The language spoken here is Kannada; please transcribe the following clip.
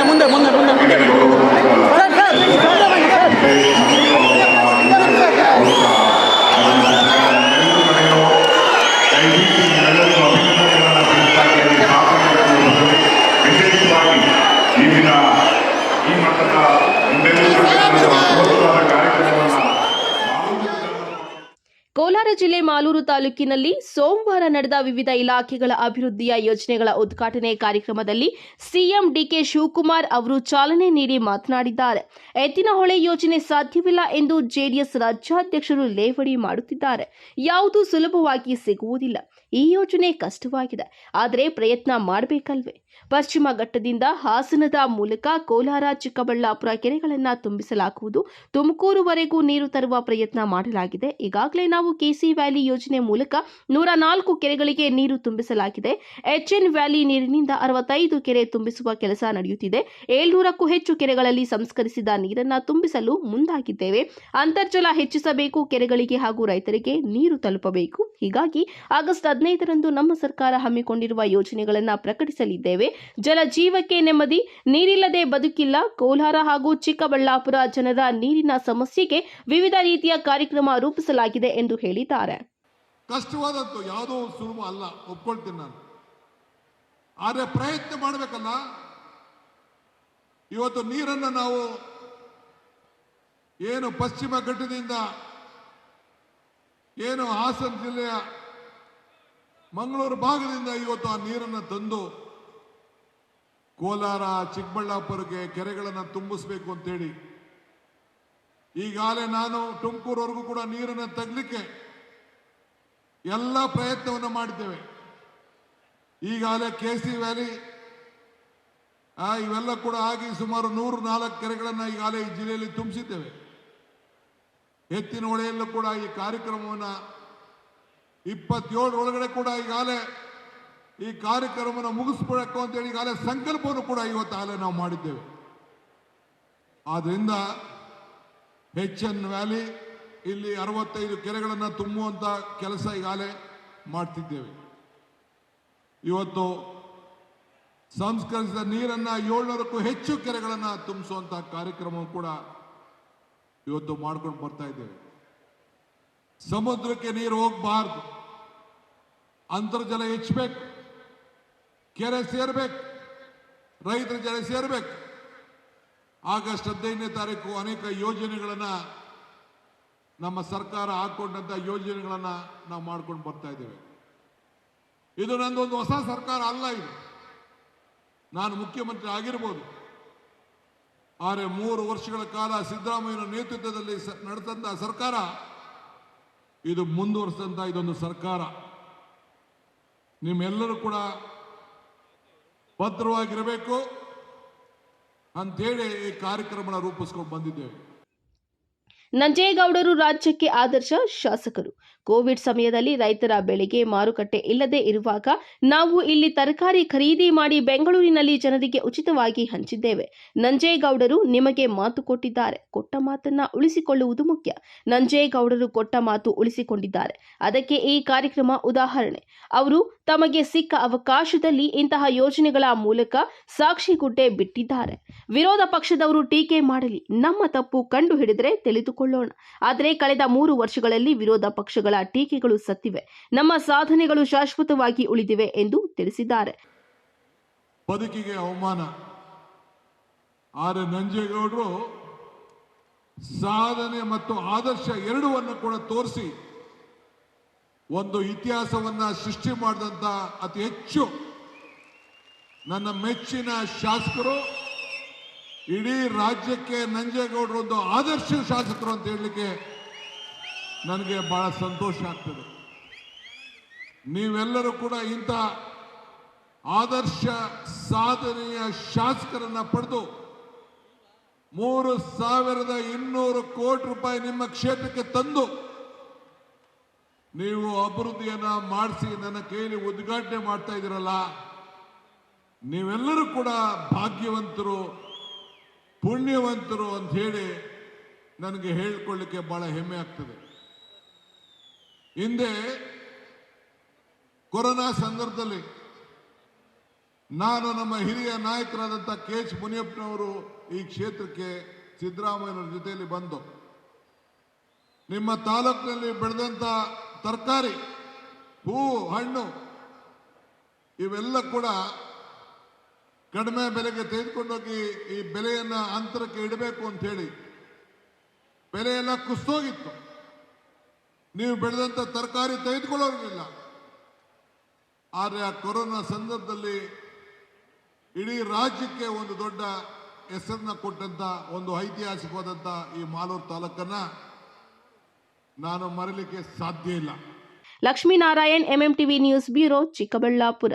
ಮುಂದೆ ಮುಂದೆ ಮುಂದೆ ಮುಂದೆ ಕೋಲಾರ ಜಿಲ್ಲೆ ಮಾಲೂರು ತಾಲೂಕಿನಲ್ಲಿ ಸೋಮವಾರ ನಡೆದ ವಿವಿಧ ಇಲಾಖೆಗಳ ಅಭಿವೃದ್ಧಿಯ ಯೋಜನೆಗಳ ಉದ್ಘಾಟನೆ ಕಾರ್ಯಕ್ರಮದಲ್ಲಿ ಸಿಎಂ ಡಿಕೆ ಶಿವಕುಮಾರ್ ಅವರು ಚಾಲನೆ ನೀಡಿ ಮಾತನಾಡಿದ್ದಾರೆ. ಎತ್ತಿನಹೊಳೆ ಯೋಜನೆ ಸಾಧ್ಯವಿಲ್ಲ ಎಂದು ಜೆಡಿಎಸ್ ರಾಜ್ಯಾಧ್ಯಕ್ಷರು ಲೇವಡಿ ಮಾಡುತ್ತಿದ್ದಾರೆ. ಯಾವುದು ಸುಲಭವಾಗಿ ಸಿಗುವುದಿಲ್ಲ. ಈ ಯೋಜನೆ ಕಷ್ಟವಾಗಿದೆ, ಆದರೆ ಪ್ರಯತ್ನ ಮಾಡಬೇಕಲ್ವೇ? ಪಶ್ಚಿಮ ಘಟ್ಟದಿಂದ ಹಾಸನದ ಮೂಲಕ ಕೋಲಾರ, ಚಿಕ್ಕಬಳ್ಳಾಪುರ ಕೆರೆಗಳನ್ನು ತುಂಬಿಸಲಾಗುವುದು. ತುಮಕೂರುವರೆಗೂ ನೀರು ತರುವ ಪ್ರಯತ್ನ ಮಾಡಲಾಗಿದೆ. ಈಗಾಗಲೇ ನಾವು ಕೆಸಿ ವ್ಯಾಲಿ ಯೋಜನೆ ಮೂಲಕ 104 ಕೆರೆಗಳಿಗೆ ನೀರು ತುಂಬಿಸಲಾಗಿದೆ. ಎಚ್ಎನ್ ವ್ಯಾಲಿ ನೀರಿನಿಂದ 65 ಕೆರೆ ತುಂಬಿಸುವ ಕೆಲಸ ನಡೆಯುತ್ತಿದೆ. 700ಕ್ಕೂ ಹೆಚ್ಚು ಕೆರೆಗಳಲ್ಲಿ ಸಂಸ್ಕರಿಸಿದ ನೀರನ್ನು ತುಂಬಿಸಲು ಮುಂದಾಗಿದ್ದೇವೆ. ಅಂತರ್ಜಲ ಹೆಚ್ಚಿಸಬೇಕು, ಕೆರೆಗಳಿಗೆ ಹಾಗೂ ರೈತರಿಗೆ ನೀರು ತಲುಪಬೇಕು. ಹೀಗಾಗಿ ಆಗಸ್ಟ್ 15ರಂದು ನಮ್ಮ ಸರ್ಕಾರ ಹಮ್ಮಿಕೊಂಡಿರುವ ಯೋಜನೆಗಳನ್ನು ಪ್ರಕಟಿಸಲಿದ್ದೇವೆ. ಜಲ ಜೀವಕ್ಕೆ ನೆಮ್ಮದಿ, ನೀರಿಲ್ಲದೆ ಬದುಕಿಲ್ಲ. ಕೋಲಾರ ಹಾಗೂ ಚಿಕ್ಕಬಳ್ಳಾಪುರ ಜನರ ನೀರಿನ ಸಮಸ್ಯೆಗೆ ವಿವಿಧ ರೀತಿಯ ಕಾರ್ಯಕ್ರಮ ರೂಪಿಸಲಾಗಿದೆ ಎಂದು ಹೇಳಿದ್ದಾರೆ. ಕಷ್ಟವಾದದ್ದು ಯಾವುದೋ ಸುಲಭ ಅಲ್ಲ, ಒಪ್ಕೊಳ್ತೀನಿ ನಾನು. ಆದರೆ ಪ್ರಯತ್ನ ಮಾಡಬೇಕಲ್ಲ. ಇವತ್ತು ನೀರನ್ನು ನಾವು ಏನು ಪಶ್ಚಿಮ ಘಟ್ಟದಿಂದ ಏನು ಹಾಸನ ಜಿಲ್ಲೆಯ ಮಂಗಳೂರು ಭಾಗದಿಂದ ಇವತ್ತು ಆ ನೀರನ್ನು ತಂದು ಕೋಲಾರ, ಚಿಕ್ಕಬಳ್ಳಾಪುರಕ್ಕೆ ಕೆರೆಗಳನ್ನು ತುಂಬಿಸಬೇಕು ಅಂತೇಳಿ ಈಗಾಗಲೇ ನಾನು ತುಮಕೂರುವರೆಗೂ ಕೂಡ ನೀರನ್ನು ತಗಲಿಕ್ಕೆ ಎಲ್ಲ ಪ್ರಯತ್ನವನ್ನು ಮಾಡಿದ್ದೇವೆ. ಈಗಾಗಲೇ ಕೆಸಿ ವ್ಯಾಲಿ ಇವೆಲ್ಲ ಕೂಡ ಆಗಿ ಸುಮಾರು 104 ಕೆರೆಗಳನ್ನು ಈಗಾಗಲೇ ಈ ಜಿಲ್ಲೆಯಲ್ಲಿ ತುಂಬಿಸಿದ್ದೇವೆ. ಎತ್ತಿನಹೊಳೆಯಲ್ಲೂ ಕೂಡ ಈ ಕಾರ್ಯಕ್ರಮವನ್ನು 27 ಒಳಗಡೆ ಕೂಡ ಈಗಾಗಲೇ ಈ ಕಾರ್ಯಕ್ರಮವನ್ನು ಮುಗಿಸ್ಬಿಡಬೇಕು ಅಂತೇಳಿ ಈಗಾಗಲೇ ಸಂಕಲ್ಪವನ್ನು ಕೂಡ ಇವತ್ತಾಗಲೇ ನಾವು ಮಾಡಿದ್ದೇವೆ. ಆದ್ರಿಂದ ಎಚ್ಎನ್ ವ್ಯಾಲಿ ಇಲ್ಲಿ 65 ಕೆರೆಗಳನ್ನು ತುಂಬುವಂತ ಕೆಲಸ ಈಗಾಗಲೇ ಮಾಡ್ತಿದ್ದೇವೆ. ಇವತ್ತು ಸಂಸ್ಕರಿಸಿದ ನೀರನ್ನ 700ಕ್ಕೂ ಹೆಚ್ಚು ಕೆರೆಗಳನ್ನು ತುಂಬಿಸುವಂತ ಕಾರ್ಯಕ್ರಮ ಕೂಡ ಇವತ್ತು ಮಾಡ್ಕೊಂಡು ಬರ್ತಾ ಇದ್ದೇವೆ. ಸಮುದ್ರಕ್ಕೆ ನೀರು ಹೋಗಬಾರ್ದು, ಅಂತರ್ಜಲ ಹೆಚ್ಚಬೇಕು, ಕೆರೆ ಸೇರ್ಬೇಕು, ರೈತರ ಜಲ ಸೇರ್ಬೇಕು. ಆಗಸ್ಟ್ 15ನೇ ತಾರೀಕು ಅನೇಕ ಯೋಜನೆಗಳನ್ನ ನಮ್ಮ ಸರ್ಕಾರ ಹಾಕೊಂಡಂತ ಯೋಜನೆಗಳನ್ನ ನಾವು ಮಾಡ್ಕೊಂಡು ಬರ್ತಾ ಇದ್ದೇವೆ. ಇದು ನಂದೊಂದು ಹೊಸ ಸರ್ಕಾರ ಅಲ್ಲ. ಇದು ನಾನು ಮುಖ್ಯಮಂತ್ರಿ ಆಗಿರ್ಬೋದು, ಆದರೆ 3 ವರ್ಷಗಳ ಕಾಲ ಸಿದ್ದರಾಮಯ್ಯನ ನೇತೃತ್ವದಲ್ಲಿ ನಡೆದಂತ ಸರ್ಕಾರ ಇದು ಮುಂದುವರಿಸಿದಂತ ಇದೊಂದು ಸರ್ಕಾರ. ನಿಮ್ಮೆಲ್ಲರೂ ಕೂಡ ಭದ್ರವಾಗಿರಬೇಕು ಅಂತೇಳಿ ಈ ಕಾರ್ಯಕ್ರಮ ರೂಪಿಸ್ಕೊಂಡು ಬಂದಿದ್ದೇವೆ. ನಂಜೇಗೌಡರು ರಾಜ್ಯಕ್ಕೆ ಆದರ್ಶ ಶಾಸಕರು. ಕೋವಿಡ್ ಸಮಯದಲ್ಲಿ ರೈತರ ಬೆಳೆಗೆ ಮಾರುಕಟ್ಟೆ ಇಲ್ಲದೆ ಇರುವಾಗ ನಾವು ಇಲ್ಲಿ ತರಕಾರಿ ಖರೀದಿ ಮಾಡಿ ಬೆಂಗಳೂರಿನಲ್ಲಿ ಜನರಿಗೆ ಉಚಿತವಾಗಿ ಹಂಚಿದ್ದೇವೆ. ನಂಜೇಗೌಡರು ನಿಮಗೆ ಮಾತು ಕೊಟ್ಟಿದ್ದಾರೆ, ಕೊಟ್ಟ ಮಾತನ್ನ ಉಳಿಸಿಕೊಳ್ಳುವುದು ಮುಖ್ಯ. ನಂಜೇಗೌಡರು ಕೊಟ್ಟ ಮಾತು ಉಳಿಸಿಕೊಂಡಿದ್ದಾರೆ. ಅದಕ್ಕೆ ಈ ಕಾರ್ಯಕ್ರಮ ಉದಾಹರಣೆ. ಅವರು ತಮಗೆ ಸಿಕ್ಕ ಅವಕಾಶದಲ್ಲಿ ಇಂತಹ ಯೋಜನೆಗಳ ಮೂಲಕ ಸಾಕ್ಷಿಗುಡ್ಡೆ ಬಿಟ್ಟಿದ್ದಾರೆ. ವಿರೋಧ ಪಕ್ಷದವರು ಟೀಕೆ ಮಾಡಲಿ, ನಮ್ಮ ತಪ್ಪು ಕಂಡು ಹಿಡಿದರೆ ತಿಳಿದುಕೊಳ್ಳೋಣ. ಆದರೆ ಕಳೆದ 3 ವರ್ಷಗಳಲ್ಲಿ ವಿರೋಧ ಪಕ್ಷಗಳ ಟೀಕೆಗಳು ಸತ್ತಿವೆ, ನಮ್ಮ ಸಾಧನೆಗಳು ಶಾಶ್ವತವಾಗಿ ಉಳಿದಿವೆ ಎಂದು ತಿಳಿಸಿದ್ದಾರೆ. ಬದುಕಿಗೆ ಅವಮಾನ. ಆದರೆ ನಂಜೇಗೌಡರು ಸಾಧನೆ ಮತ್ತು ಆದರ್ಶ ಎರಡನ್ನು ಕೂಡ ತೋರಿಸಿ ಒಂದು ಇತಿಹಾಸವನ್ನ ಸೃಷ್ಟಿ ಮಾಡಿದಂತ ಅತಿ ಹೆಚ್ಚು ನನ್ನ ಮೆಚ್ಚಿನ ಶಾಸಕರು. ಇಡೀ ರಾಜ್ಯಕ್ಕೆ ನಂಜೇಗೌಡರು ಒಂದು ಆದರ್ಶ ಶಾಸಕರು ಅಂತ ಹೇಳಲಿಕ್ಕೆ ನನಗೆ ಬಹಳ ಸಂತೋಷ ಆಗ್ತದೆ. ನೀವೆಲ್ಲರೂ ಕೂಡ ಇಂಥ ಆದರ್ಶ ಸಾಧನೆಯ ಶಾಸಕರನ್ನ ಪಡೆದು 3,200 ಕೋಟಿ ರೂಪಾಯಿ ನಿಮ್ಮ ಕ್ಷೇತ್ರಕ್ಕೆ ತಂದು ನೀವು ಅಭಿವೃದ್ಧಿಯನ್ನ ಮಾಡಿಸಿ ನನ್ನ ಕೈಯಲ್ಲಿ ಉದ್ಘಾಟನೆ ಮಾಡ್ತಾ ಇದ್ದೀರಲ್ಲ, ನೀವೆಲ್ಲರೂ ಕೂಡ ಭಾಗ್ಯವಂತರು, ಪುಣ್ಯವಂತರು ಅಂತ ಹೇಳಿ ನನಗೆ ಹೇಳಿಕೊಳ್ಳಿಕ್ಕೆ ಬಹಳ ಹೆಮ್ಮೆ ಆಗ್ತದೆ. ಹಿಂದೆ ಕೊರೋನಾ ಸಂದರ್ಭದಲ್ಲಿ ನಾನು ನಮ್ಮ ಹಿರಿಯ ನಾಯಕರಾದಂಥ KH ಮುನಿಯಪ್ಪನವರು ಈ ಕ್ಷೇತ್ರಕ್ಕೆ ಸಿದ್ದರಾಮಯ್ಯನವ್ರ ಜೊತೆಯಲ್ಲಿ ಬಂದು ನಿಮ್ಮ ತಾಲೂಕಿನಲ್ಲಿ ಬೆಳೆದಂಥ ತರಕಾರಿ, ಹೂವು, ಹಣ್ಣು ಇವೆಲ್ಲ ಕೂಡ ಕಡಿಮೆ ಬೆಲೆಗೆ ತೆಗೆದುಕೊಂಡೋಗಿ ಈ ಬೆಲೆಯನ್ನ ಅಂತರಕ್ಕೆ ಇಡಬೇಕು ಅಂತ ಹೇಳಿ ಬೆಲೆ ಎಲ್ಲ ಕುಸಿದೋಗಿತ್ತು. ನೀವು ಬೆಳೆದಂಥ ತರಕಾರಿ ತೆಗೆದುಕೊಳ್ಳೋರಿಲ್ಲ. ಆದರೆ ಆ ಕೊರೋನಾ ಸಂದರ್ಭದಲ್ಲಿ ಇಡೀ ರಾಜ್ಯಕ್ಕೆ ಒಂದು ದೊಡ್ಡ ಹೆಸರನ್ನ ಕೊಟ್ಟಂತ ಒಂದು ಐತಿಹಾಸಿಕವಾದಂಥ ಈ ಮಾಲೂರು ತಾಲೂಕನ್ನ ನಾನು ಮರೆಯಲಿಕ್ಕೆ ಸಾಧ್ಯ ಇಲ್ಲ. Lakshminarayan, MMTV news bureau, Chikkaballapur.